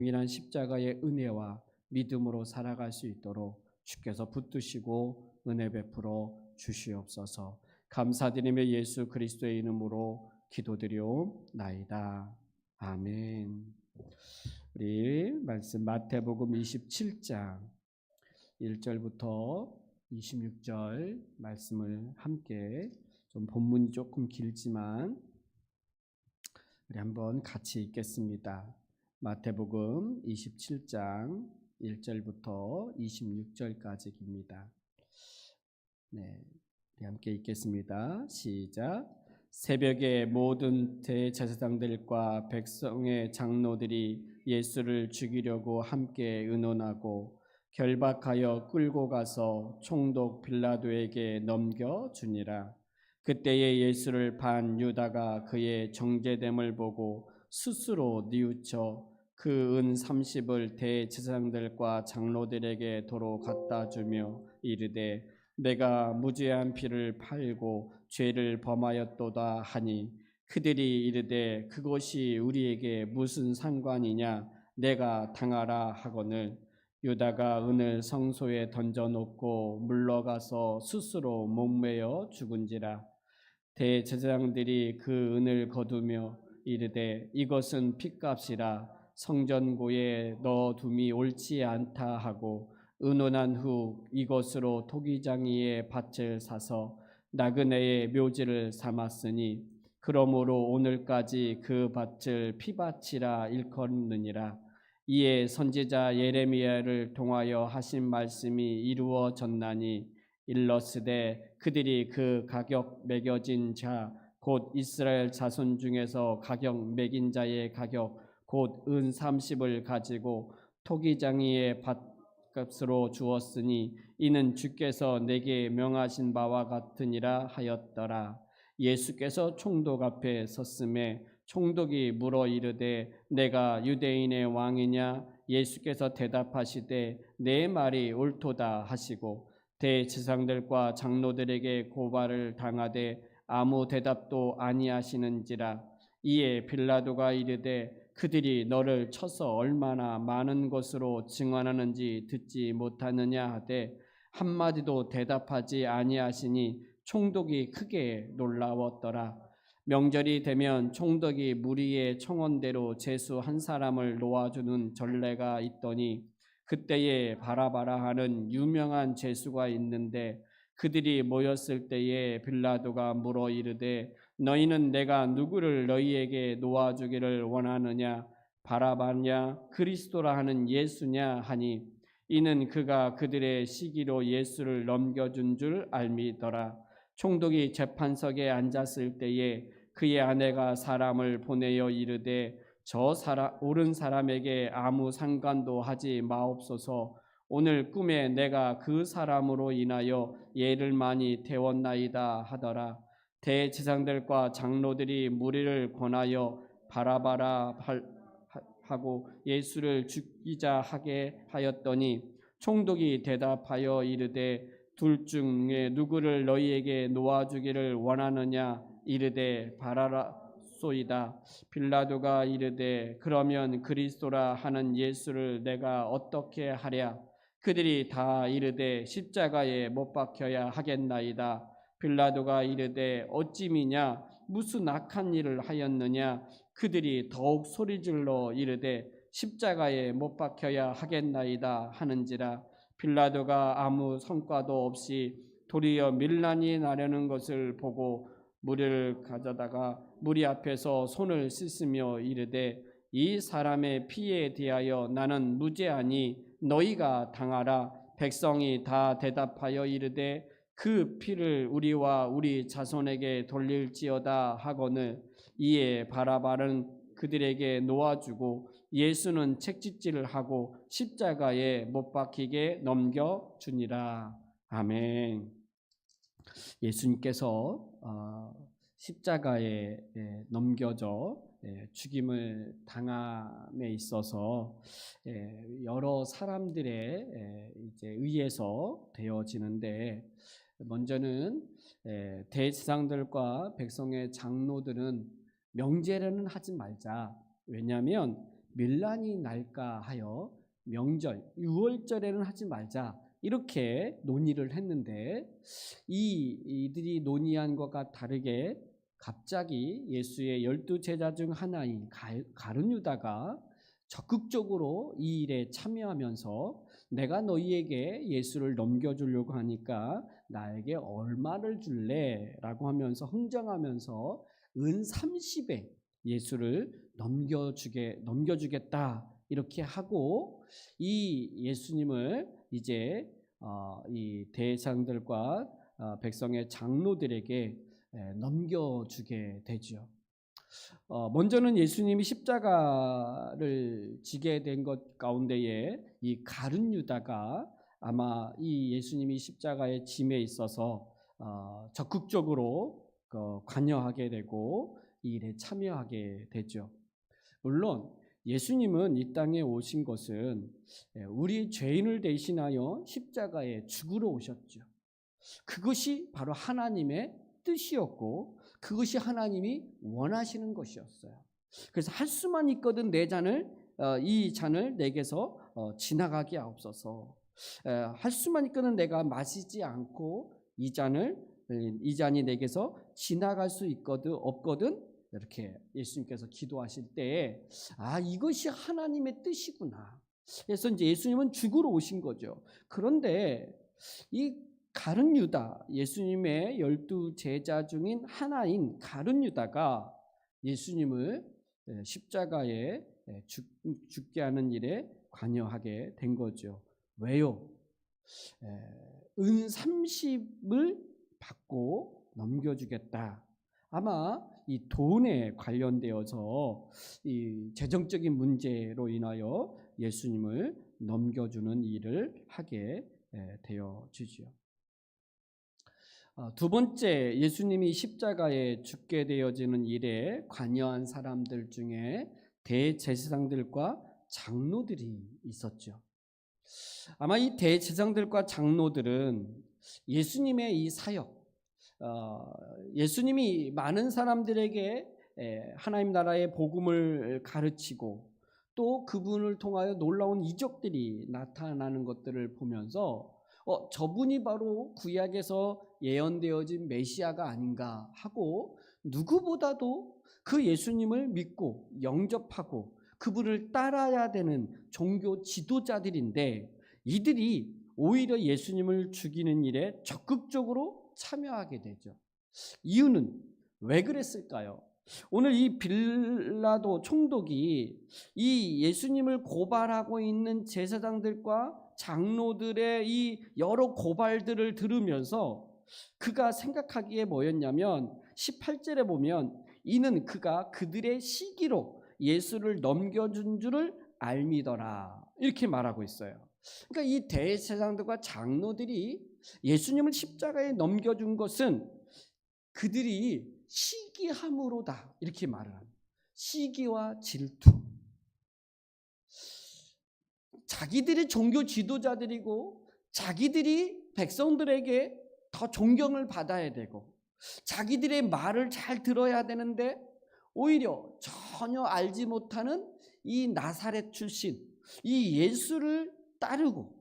동일한 십자가의 은혜와 믿음으로 살아갈 수 있도록 주께서 붙드시고 은혜 베풀어 주시옵소서. 감사드리며 예수 그리스도의 이름으로 기도드리옵나이다. 아멘. 우리 말씀 마태복음 27장 1절부터 26절 말씀을 함께, 좀 본문이 조금 길지만 우리 한번 같이 읽겠습니다. 마태복음 27장 1절부터 26절까지입니다. 네, 우리 함께 읽겠습니다. 시작. 새벽에 모든 대제사장들과 백성의 장로들이 예수를 죽이려고 함께 의논하고 결박하여 끌고 가서 총독 빌라도에게 넘겨주니라. 그때에 예수를 반 유다가 그의 정죄됨을 보고 스스로 뉘우쳐 그 은 30을 대제사장들과 장로들에게 도로 갖다 주며 이르되 내가 무죄한 피를 팔고 죄를 범하였도다 하니, 그들이 이르되 그것이 우리에게 무슨 상관이냐, 내가 당하라 하거늘 유다가 은을 성소에 던져놓고 물러가서 스스로 목매어 죽은지라. 대제사장들이 그 은을 거두며 이르되 이것은 핏값이라 성전고에 넣어둠이 옳지 않다 하고, 의논한 후 이것으로 토기장이의 밭을 사서 나그네의 묘지를 삼았으니 그러므로 오늘까지 그 밭을 피밭이라 일컫느니라. 이에 선지자 예레미야를 통하여 하신 말씀이 이루어졌나니, 일러스되 그들이 그 가격 매겨진 자 곧 이스라엘 자손 중에서 가격 매긴 자의 가격 곧 은 30을 가지고 토기장이의 밭값으로 주었으니 이는 주께서 내게 명하신 바와 같으니라 하였더라. 예수께서 총독 앞에 섰음에 총독이 물어 이르되 내가 유대인의 왕이냐? 예수께서 대답하시되 내 말이 옳도다 하시고, 대제사장들과 장로들에게 고발을 당하되 아무 대답도 아니하시는지라. 이에 빌라도가 이르되 그들이 너를 쳐서 얼마나 많은 것으로 증언하는지 듣지 못하느냐 하되 한마디도 대답하지 아니하시니 총독이 크게 놀라웠더라. 명절이 되면 총독이 무리의 청원대로 제수 한 사람을 놓아주는 전례가 있더니, 그때에 바라바라 하는 유명한 제수가 있는데, 그들이 모였을 때에 빌라도가 물어 이르되 너희는 내가 누구를 너희에게 놓아주기를 원하느냐, 바라바냐 그리스도라 하는 예수냐 하니, 이는 그가 그들의 시기로 예수를 넘겨준 줄 알미더라. 총독이 재판석에 앉았을 때에 그의 아내가 사람을 보내어 이르되 저 옳은 사람에게 아무 상관도 하지 마옵소서. 오늘 꿈에 내가 그 사람으로 인하여 예를 많이 태웠나이다 하더라. 대제사장들과 장로들이 무리를 권하여 바라바라 하고 예수를 죽이자 하게 하였더니, 총독이 대답하여 이르되 둘 중에 누구를 너희에게 놓아주기를 원하느냐? 이르되 바라소이다. 빌라도가 이르되 그러면 그리스도라 하는 예수를 내가 어떻게 하랴? 그들이 다 이르되 십자가에 못 박혀야 하겠나이다. 빌라도가 이르되 어찌 미냐? 무슨 악한 일을 하였느냐? 그들이 더욱 소리질러 이르되 십자가에 못 박혀야 하겠나이다 하는지라. 빌라도가 아무 성과도 없이 도리어 밀란이 나려는 것을 보고 무리를 가져다가 무리 앞에서 손을 씻으며 이르되 이 사람의 피에 대하여 나는 무죄하니 너희가 당하라. 백성이 다 대답하여 이르되 그 피를 우리와 우리 자손에게 돌릴지어다 하거늘, 이에 바라바는 그들에게 놓아주고 예수는 책짓질을 하고 십자가에 못 박히게 넘겨주니라. 아멘. 예수님께서 십자가에 넘겨져 죽임을 당함에 있어서 여러 사람들의 이제 의해서 되어지는데, 먼저는 대제사장들과 백성의 장로들은 명제를 하지 말자. 왜냐하면 밀란이 날까 하여 명절, 유월절에는 하지 말자 이렇게 논의를 했는데 이들이 논의한 것과 다르게 갑자기 예수의 12제자 중 하나인 가룟 유다가 적극적으로 이 일에 참여하면서 내가 너희에게 예수를 넘겨주려고 하니까 나에게 얼마를 줄래? 라고 하면서 흥정하면서 은 30에 예수를 넘겨주겠다 이렇게 하고 이 예수님을 이제 이 대상들과 백성의 장로들에게 넘겨주게 되죠. 먼저는 예수님이 십자가를 지게 된 것 가운데에 이 가룟 유다가 아마 이 예수님이 십자가의 짐에 있어서 적극적으로 관여하게 되고 이 일에 참여하게 되죠. 물론 예수님은 이 땅에 오신 것은 우리 죄인을 대신하여 십자가에 죽으러 오셨죠. 그것이 바로 하나님의 뜻이었고 그것이 하나님이 원하시는 것이었어요. 그래서 할 수만 있거든 이 잔을 내게서 지나가게 하옵소서. 할 수만 있거든 내가 마시지 않고 이 잔이 내게서 지나갈 수 없거든 이렇게 예수님께서 기도하실 때 이것이 하나님의 뜻이구나. 그래서 이제 예수님은 죽으러 오신 거죠. 그런데 이 가룟 유다, 예수님의 12제자 중인 하나인 가룟 유다가 예수님을 십자가에 죽게 하는 일에 관여하게 된 거죠. 왜요? 은 30을 받고 넘겨주겠다. 아마 이 돈에 관련되어서 이 재정적인 문제로 인하여 예수님을 넘겨주는 일을 하게 되어지죠. 두 번째, 예수님이 십자가에 죽게 되어지는 일에 관여한 사람들 중에 대제사장들과 장로들이 있었죠. 아마 이 대제사장들과 장로들은 예수님의 이 사역, 예수님이 많은 사람들에게 하나님 나라의 복음을 가르치고 또 그분을 통하여 놀라운 이적들이 나타나는 것들을 보면서 저분이 바로 구약에서 예언되어진 메시아가 아닌가 하고 누구보다도 그 예수님을 믿고 영접하고 그분을 따라야 되는 종교 지도자들인데 이들이 오히려 예수님을 죽이는 일에 적극적으로 참여하게 되죠. 이유는 왜 그랬을까요? 오늘 이 빌라도 총독이 이 예수님을 고발하고 있는 제사장들과 장로들의 이 여러 고발들을 들으면서 그가 생각하기에 뭐였냐면 18절에 보면 이는 그가 그들의 시기로 예수를 넘겨준 줄을 알미더라 이렇게 말하고 있어요. 그러니까 이 대제사장들과 장로들이 예수님을 십자가에 넘겨준 것은 그들이 시기함으로다 이렇게 말을 합니다. 시기와 질투. 자기들이 종교 지도자들이고 자기들이 백성들에게 더 존경을 받아야 되고 자기들의 말을 잘 들어야 되는데 오히려 전혀 알지 못하는 이 나사렛 출신 이 예수를 따르고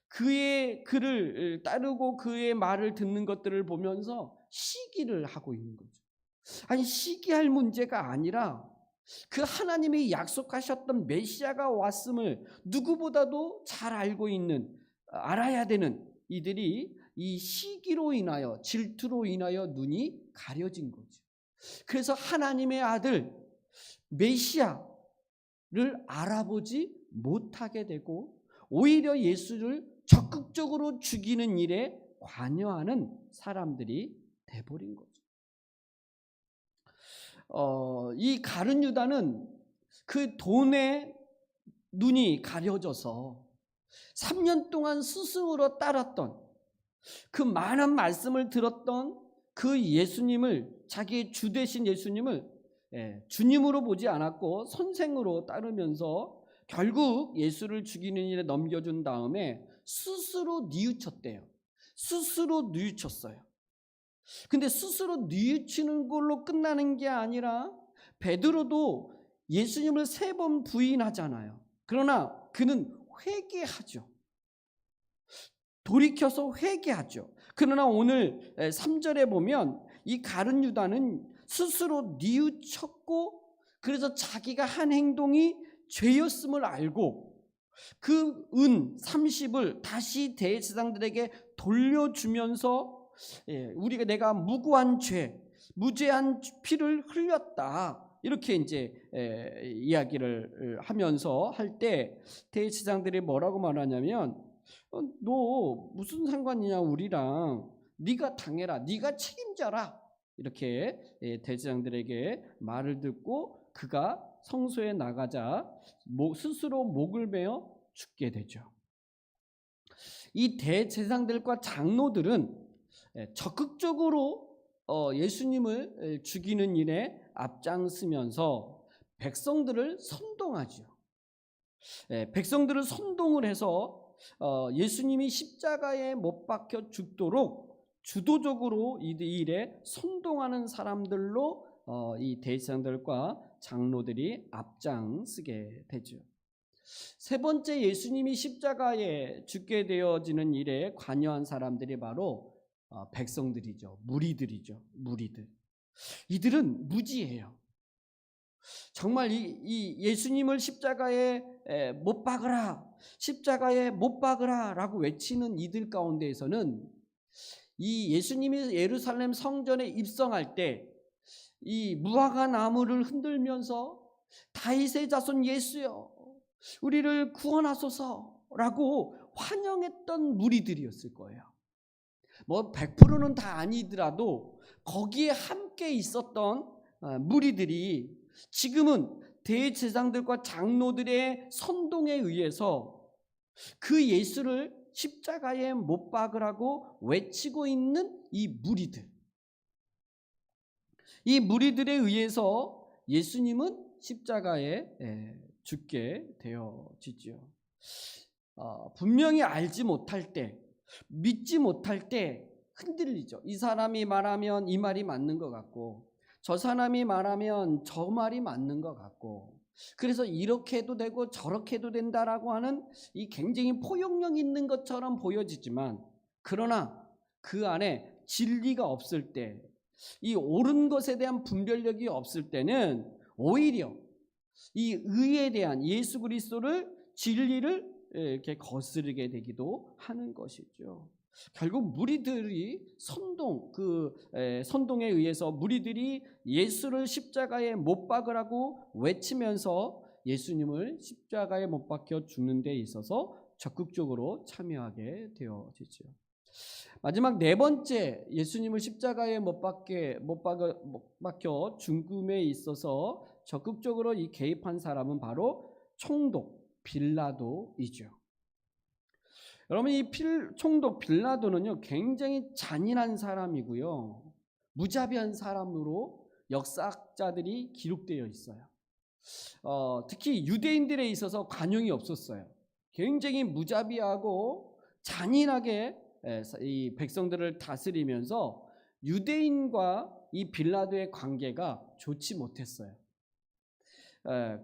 그의 글을 따르고 그의 말을 듣는 것들을 보면서 시기를 하고 있는 거죠. 아니 시기할 문제가 아니라 그 하나님이 약속하셨던 메시아가 왔음을 누구보다도 잘 알아야 되는 이들이 이 시기로 인하여 질투로 인하여 눈이 가려진 거죠. 그래서 하나님의 아들 메시아를 알아보지 못하게 되고 오히려 예수를 적극적으로 죽이는 일에 관여하는 사람들이 돼버린 거죠. 이 가룟 유다는 그 돈에 눈이 가려져서 3년 동안 스승으로 따랐던 그 많은 말씀을 들었던 그 예수님을 자기의 주 되신 예수님을 주님으로 보지 않았고 선생으로 따르면서 결국 예수를 죽이는 일에 넘겨준 다음에 스스로 뉘우쳤대요. 스스로 뉘우쳤어요. 근데 스스로 뉘우치는 걸로 끝나는 게 아니라 베드로도 예수님을 3번 부인하잖아요. 그러나 그는 회개하죠. 돌이켜서 회개하죠. 그러나 오늘 3절에 보면 이 가룟 유다는 스스로 뉘우쳤고, 그래서 자기가 한 행동이 죄였음을 알고 그 은 30을 다시 대제사장들에게 돌려주면서 우리가 내가 무고한 죄, 무죄한 피를 흘렸다, 이렇게 이제 이야기를 하면서 할 때 대제사장들이 뭐라고 말하냐면, 너 무슨 상관이냐 우리랑, 네가 당해라, 네가 책임져라, 이렇게 대제사장들에게 말을 듣고 그가 성소에 나가자 스스로 목을 베어 죽게 되죠. 이 대제사장들과 장로들은 적극적으로 예수님을 죽이는 일에 앞장서면서 백성들을 선동하죠. 백성들을 선동을 해서 예수님이 십자가에 못 박혀 죽도록 주도적으로 이 일에 선동하는 사람들로 이 대제사장들과 장로들이 앞장서게 되죠. 3번째, 예수님이 십자가에 죽게 되어지는 일에 관여한 사람들이 바로 백성들이죠. 무리들이죠. 무리들. 이들은 무지해요. 정말 이 예수님을 십자가에 못 박으라, 십자가에 못 박으라 라고 외치는 이들 가운데에서는 이 예수님이 예루살렘 성전에 입성할 때 이 무화과 나무를 흔들면서 다윗의 자손 예수여 우리를 구원하소서라고 환영했던 무리들이었을 거예요. 뭐 100%는 다 아니더라도 거기에 함께 있었던 무리들이 지금은 대제사장들과 장로들의 선동에 의해서 그 예수를 십자가에 못 박으라고 외치고 있는 이 무리들, 이 무리들에 의해서 예수님은 십자가에 죽게 되어지죠. 분명히 알지 못할 때, 믿지 못할 때 흔들리죠. 이 사람이 말하면 이 말이 맞는 것 같고, 저 사람이 말하면 저 말이 맞는 것 같고, 그래서 이렇게 해도 되고 저렇게 해도 된다라고 하는 이 굉장히 포용력 있는 것처럼 보여지지만, 그러나 그 안에 진리가 없을 때, 이 옳은 것에 대한 분별력이 없을 때는 오히려 이 의에 대한 예수 그리스도를, 진리를 이렇게 거스르게 되기도 하는 것이죠. 결국 무리들이 선동에 의해서 무리들이 예수를 십자가에 못 박으라고 외치면서 예수님을 십자가에 못 박혀 죽는 데 있어서 적극적으로 참여하게 되어지죠. 마지막 4번째, 예수님을 십자가에 못 박혀 죽음에 있어서 적극적으로 개입한 사람은 바로 총독 빌라도이죠. 여러분, 이 총독 빌라도는요 굉장히 잔인한 사람이고요, 무자비한 사람으로 역사학자들이 기록되어 있어요. 특히 유대인들에 있어서 관용이 없었어요. 굉장히 무자비하고 잔인하게 이 백성들을 다스리면서 유대인과 이 빌라도의 관계가 좋지 못했어요.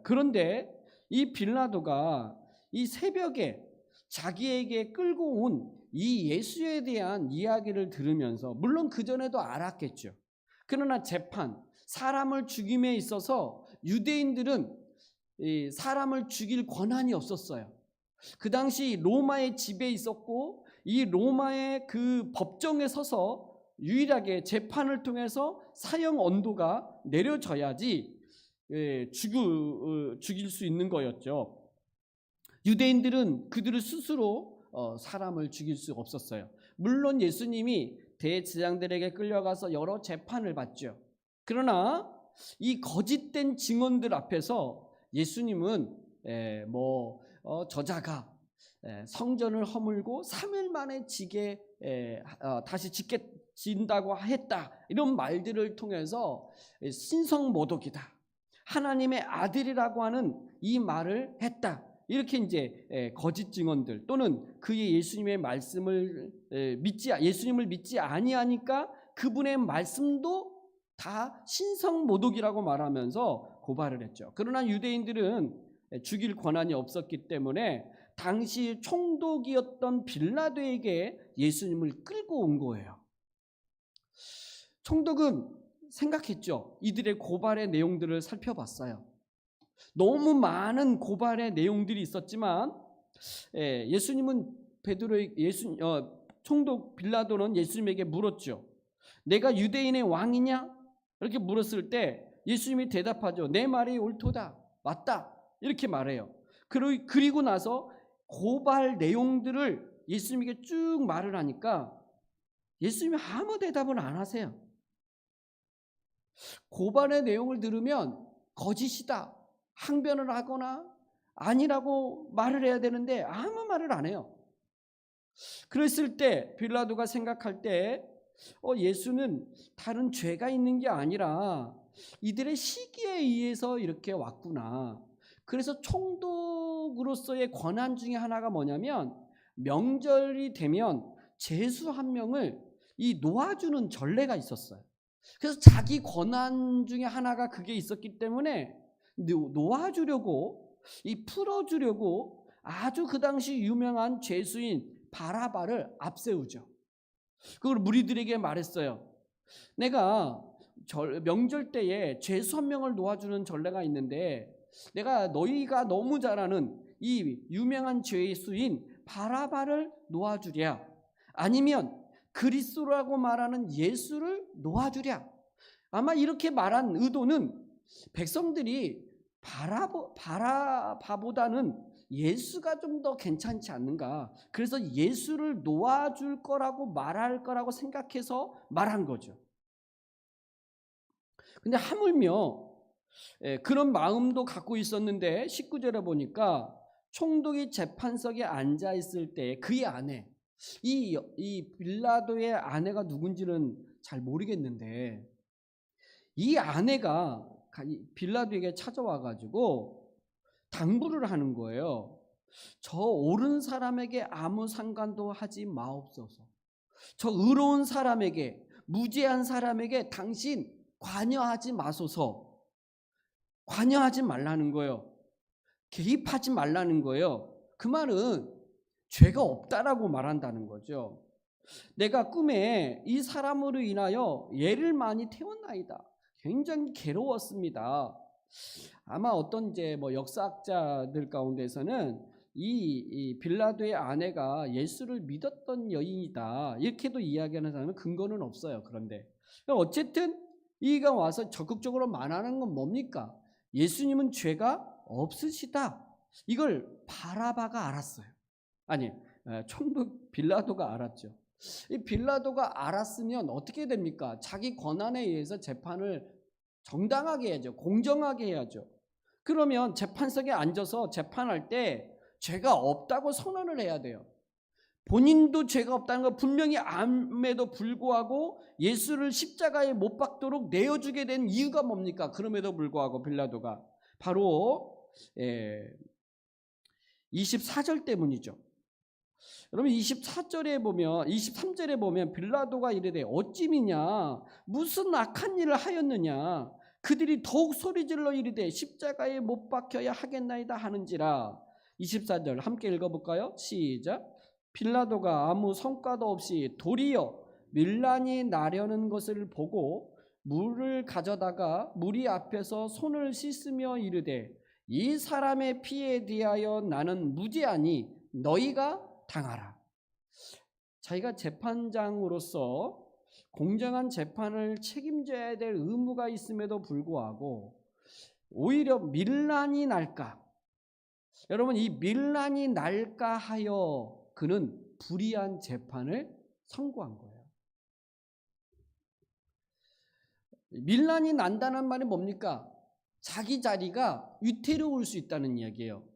그런데 이 빌라도가 이 새벽에 자기에게 끌고 온 이 예수에 대한 이야기를 들으면서, 물론 그전에도 알았겠죠. 그러나 사람을 죽임에 있어서 유대인들은 사람을 죽일 권한이 없었어요. 그 당시 로마의 지배에 있었고, 이 로마의 그 법정에 서서 유일하게 재판을 통해서 사형 언도가 내려져야지 죽일 수 있는 거였죠. 유대인들은 그들을 스스로 사람을 죽일 수 없었어요. 물론 예수님이 대제사장들에게 끌려가서 여러 재판을 받죠. 그러나 이 거짓된 증언들 앞에서 예수님은 저자가 성전을 허물고 3일 만에 다시 짓겠진다고 했다, 이런 말들을 통해서 신성모독이다, 하나님의 아들이라고 하는 이 말을 했다, 이렇게 이제 거짓 증언들, 또는 그의 예수님의 말씀을 예수님을 믿지 아니하니까 그분의 말씀도 다 신성모독이라고 말하면서 고발을 했죠. 그러나 유대인들은 죽일 권한이 없었기 때문에 당시 총독이었던 빌라도에게 예수님을 끌고 온 거예요. 총독은 생각했죠. 이들의 고발의 내용들을 살펴봤어요. 너무 많은 고발의 내용들이 있었지만 예수님은 총독 빌라도는 예수님에게 물었죠. 내가 유대인의 왕이냐? 이렇게 물었을 때 예수님이 대답하죠. 내 말이 옳도다. 맞다. 이렇게 말해요. 그리고 나서 고발 내용들을 예수님에게 쭉 말을 하니까 예수님이 아무 대답을 안 하세요. 고발의 내용을 들으면 거짓이다, 항변을 하거나 아니라고 말을 해야 되는데 아무 말을 안 해요. 그랬을 때 빌라도가 생각할 때 예수는 다른 죄가 있는 게 아니라 이들의 시기에 의해서 이렇게 왔구나. 그래서 총독으로서의 권한 중에 하나가 뭐냐면 명절이 되면 죄수 한 명을 놓아주는 전례가 있었어요. 그래서 자기 권한 중에 하나가 그게 있었기 때문에 놓아주려고 풀어주려고 아주 그 당시 유명한 죄수인 바라바를 앞세우죠. 그걸 무리들에게 말했어요. 내가 명절 때에 죄수 한 명을 놓아주는 전례가 있는데 내가 너희가 너무 잘 아는 이 유명한 죄수인 바라바를 놓아주랴, 아니면 그리스도라고 말하는 예수를 놓아주랴. 아마 이렇게 말한 의도는 백성들이 바라바보다는 예수가 좀 더 괜찮지 않는가, 그래서 예수를 놓아줄 거라고 말할 거라고 생각해서 말한 거죠. 근데 하물며 그런 마음도 갖고 있었는데 19절에 보니까 총독이 재판석에 앉아 있을 때 그의 아내, 이 빌라도의 아내가 누군지는 잘 모르겠는데 이 아내가 빌라도에게 찾아와 가지고 당부를 하는 거예요. 저 옳은 사람에게 아무 상관도 하지 마옵소서. 저 의로운 사람에게, 무죄한 사람에게 당신 관여하지 마소서. 관여하지 말라는 거예요. 개입하지 말라는 거예요. 그 말은 죄가 없다라고 말한다는 거죠. 내가 꿈에 이 사람으로 인하여 예를 많이 태웠나이다. 굉장히 괴로웠습니다. 아마 어떤 역사학자들 가운데서는 이 빌라도의 아내가 예수를 믿었던 여인이다, 이렇게도 이야기하는 사람은 근거는 없어요. 그런데 어쨌든 이가 와서 적극적으로 말하는 건 뭡니까? 예수님은 죄가 없으시다. 이걸 바라바가 알았어요. 아니, 총독 빌라도가 알았죠. 이 빌라도가 알았으면 어떻게 됩니까? 자기 권한에 의해서 재판을 정당하게 해야죠. 공정하게 해야죠. 그러면 재판석에 앉아서 재판할 때 죄가 없다고 선언을 해야 돼요. 본인도 죄가 없다는 걸 분명히 암에도 불구하고 예수를 십자가에 못 박도록 내어주게 된 이유가 뭡니까? 그럼에도 불구하고 빌라도가 바로 24절 때문이죠. 여러분 24절에 보면 23절에 보면 빌라도가 이르되 어찌미냐, 무슨 악한 일을 하였느냐. 그들이 더욱 소리질러 이르되 십자가에 못 박혀야 하겠나이다 하는지라. 24절 함께 읽어볼까요? 시작. 빌라도가 아무 성과도 없이 도리어 밀란이 나려는 것을 보고 물을 가져다가 무리 앞에서 손을 씻으며 이르되 이 사람의 피에 대하여 나는 무죄하니 너희가 당하라. 자기가 재판장으로서 공정한 재판을 책임져야 될 의무가 있음에도 불구하고 오히려 밀란이 날까, 여러분 이 밀란이 날까 하여 그는 불의한 재판을 선고한 거예요. 밀란이 난다는 말이 뭡니까? 자기 자리가 위태로울 수 있다는 이야기예요.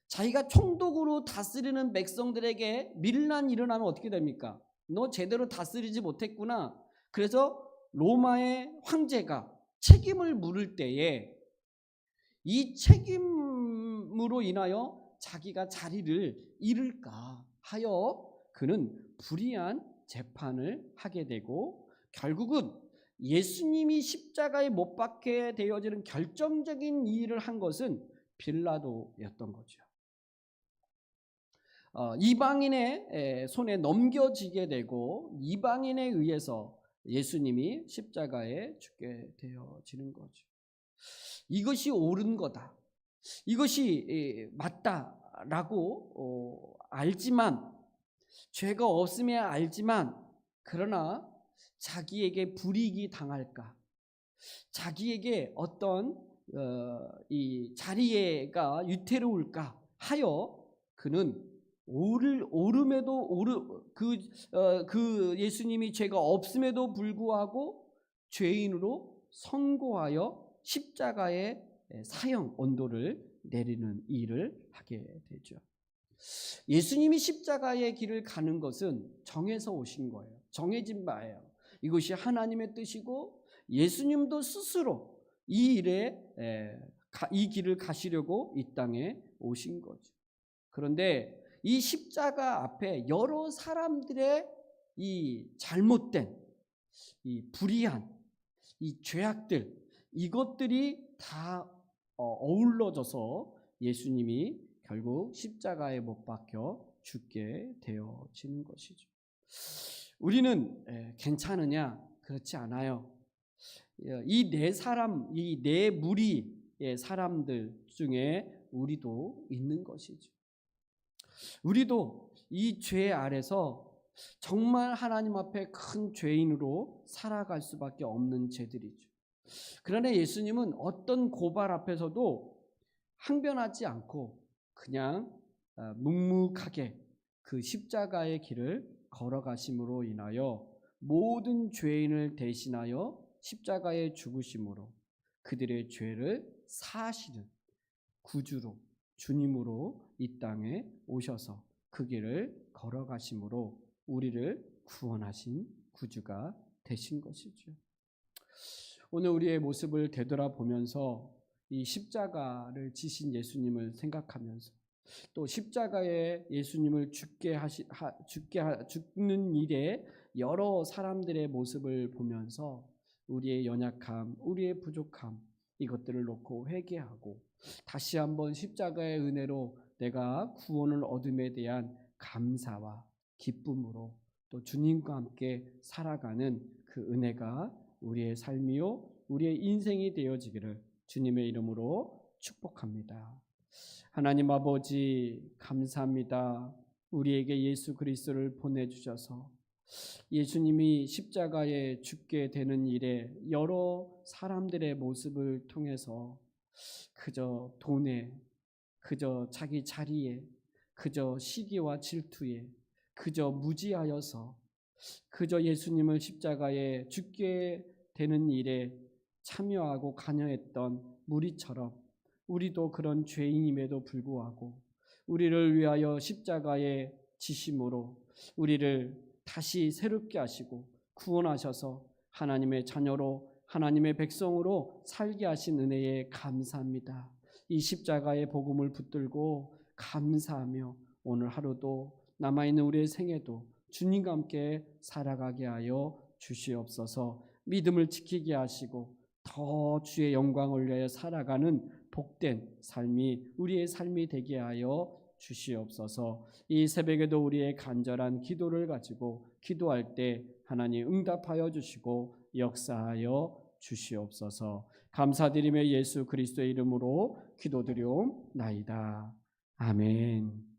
자기가 총독으로 다스리는 백성들에게 밀란이 일어나면 어떻게 됩니까? 너 제대로 다스리지 못했구나. 그래서 로마의 황제가 책임을 물을 때에 이 책임으로 인하여 자기가 자리를 잃을까 하여 그는 불의한 재판을 하게 되고 결국은 예수님이 십자가에 못 박게 되어지는 결정적인 일을 한 것은 빌라도였던 거죠. 이방인의 손에 넘겨지게 되고 이방인에 의해서 예수님이 십자가에 죽게 되어지는 거죠. 이것이 옳은 거다, 이것이 맞다라고 알지만, 죄가 없음에 알지만, 그러나 자기에게 불이익이 당할까, 자기에게 어떤 이 자리가 유태로울까 하여 그는 그 예수님이 죄가 없음에도 불구하고 죄인으로 선고하여 십자가의 사형 언도를 내리는 일을 하게 되죠. 예수님이 십자가의 길을 가는 것은 정해서 오신 거예요. 정해진 바예요. 이것이 하나님의 뜻이고 예수님도 스스로 이 길을 가시려고 이 땅에 오신 거죠. 그런데 이 십자가 앞에 여러 사람들의 이 잘못된, 이 불의한, 이 죄악들, 이것들이 다 어우러져서 예수님이 결국 십자가에 못 박혀 죽게 되어지는 것이죠. 우리는 괜찮으냐? 그렇지 않아요. 이 네 무리의 사람들 중에 우리도 있는 것이죠. 우리도 이 죄 아래서 정말 하나님 앞에 큰 죄인으로 살아갈 수밖에 없는 죄들이죠. 그러나 예수님은 어떤 고발 앞에서도 항변하지 않고 그냥 묵묵하게 그 십자가의 길을 걸어가심으로 인하여 모든 죄인을 대신하여 십자가에 죽으심으로 그들의 죄를 사하시는 구주로, 주님으로 이 땅에 오셔서 그 길을 걸어가심으로 우리를 구원하신 구주가 되신 것이죠. 오늘 우리의 모습을 되돌아보면서 이 십자가를 지신 예수님을 생각하면서 또 십자가에 예수님을 죽는 일에 여러 사람들의 모습을 보면서 우리의 연약함, 우리의 부족함, 이것들을 놓고 회개하고 다시 한번 십자가의 은혜로 내가 구원을 얻음에 대한 감사와 기쁨으로 또 주님과 함께 살아가는 그 은혜가 우리의 삶이요 우리의 인생이 되어지기를 주님의 이름으로 축복합니다. 하나님 아버지, 감사합니다. 우리에게 예수 그리스도를 보내주셔서 예수님이 십자가에 죽게 되는 일에 여러 사람들의 모습을 통해서 그저 돈에, 그저 자기 자리에, 그저 시기와 질투에, 그저 무지하여서 그저 예수님을 십자가에 죽게 되는 일에 참여하고 관여했던 무리처럼 우리도 그런 죄인임에도 불구하고 우리를 위하여 십자가에 지심으로 우리를 다시 새롭게 하시고 구원하셔서 하나님의 자녀로 하나님의 백성으로 살게 하신 은혜에 감사합니다. 이 십자가의 복음을 붙들고 감사하며 오늘 하루도 남아있는 우리의 생애도 주님과 함께 살아가게 하여 주시옵소서. 믿음을 지키게 하시고 더 주의 영광을 위하여 살아가는 복된 삶이 우리의 삶이 되게 하여 주시옵소서. 이 새벽에도 우리의 간절한 기도를 가지고 기도할 때 하나님 응답하여 주시고 역사하여 주시옵소서. 감사드리며 예수 그리스도의 이름으로 기도드리옵나이다. 아멘.